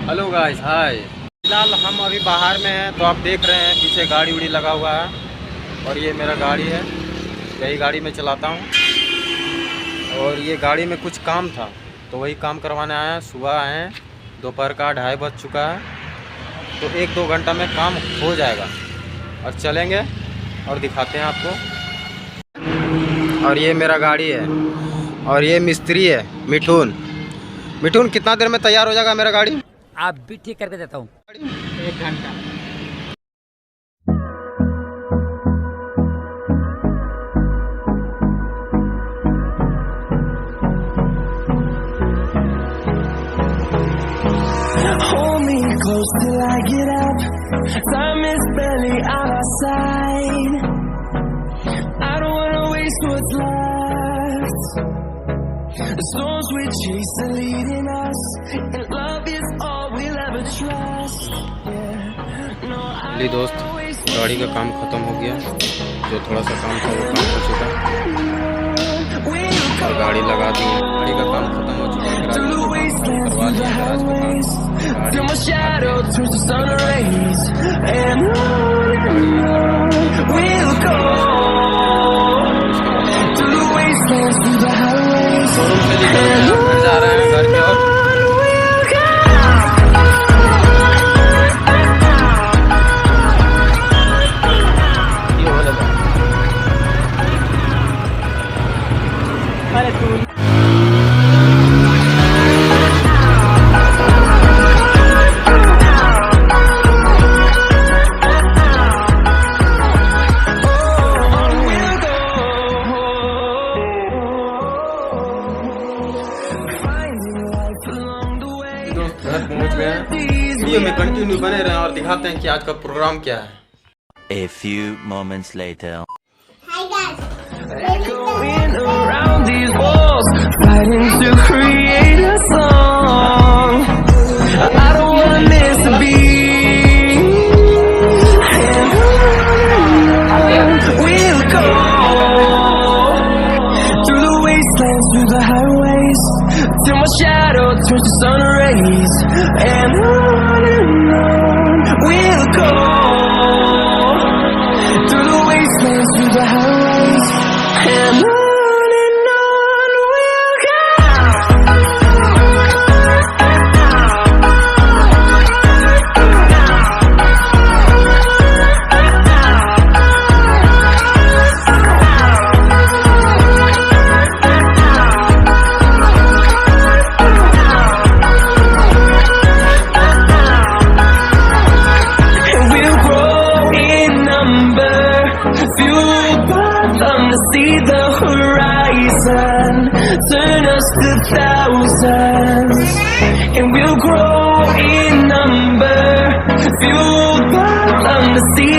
Hello guys, हाय। फिलहाल हम अभी बाहर में हैं, तो आप देख रहे हैं पीछे गाड़ी उड़ी लगा हुआ है और ये मेरा गाड़ी है। यही गाड़ी में चलाता हूँ और ये गाड़ी में कुछ काम था तो वही काम करवाने आए हैं। सुबह आए हैं, दोपहर का 2:30 बज चुका है, तो 1-2 घंटा में काम हो जाएगा और चलेंगे और दिखाते हैं आपको। और ये मेरा गाड़ी है और ये मिस्त्री है मिठुन। मिठुन, कितना देर में तैयार हो जाएगा मेरा गाड़ी? आप भी ठीक करके देता हूँ। 1 घंटा। Hold me close till I get up. Time is barely on our side. I don't wanna waste what's left. The storms we chase are leading us, and love is all we'll ever trust. ली दोस्त, गाड़ी का काम ख़त्म हो गया। जो थोड़ा सा काम था वो काम हो चुका और गाड़ी लगा दी। गाड़ी का काम ख़त्म हो चुका है, गैराज में करवा दिया गैराज का काम। Till my shadow turns to sun rays, and we'll go through the wastelands, through the highways. Showroom से निकल के घर जा रहे हैं, घर की ओर। घर पहुंच गए हैं। वीडियो में कंटिन्यू बने रहें और दिखाते हैं कि आज का प्रोग्राम क्या है। A few moments later. Hi guys. Echoing around these walls, fighting to create a song. I don't wanna miss a beat. And we'll go through the wastelands, through the highways, till my shadow turns to sun rays. And on we'll go through the wastelands, through the highways. And on we'll go. See the horizon, turn us to thousands, and we'll grow in number, fueled by them to see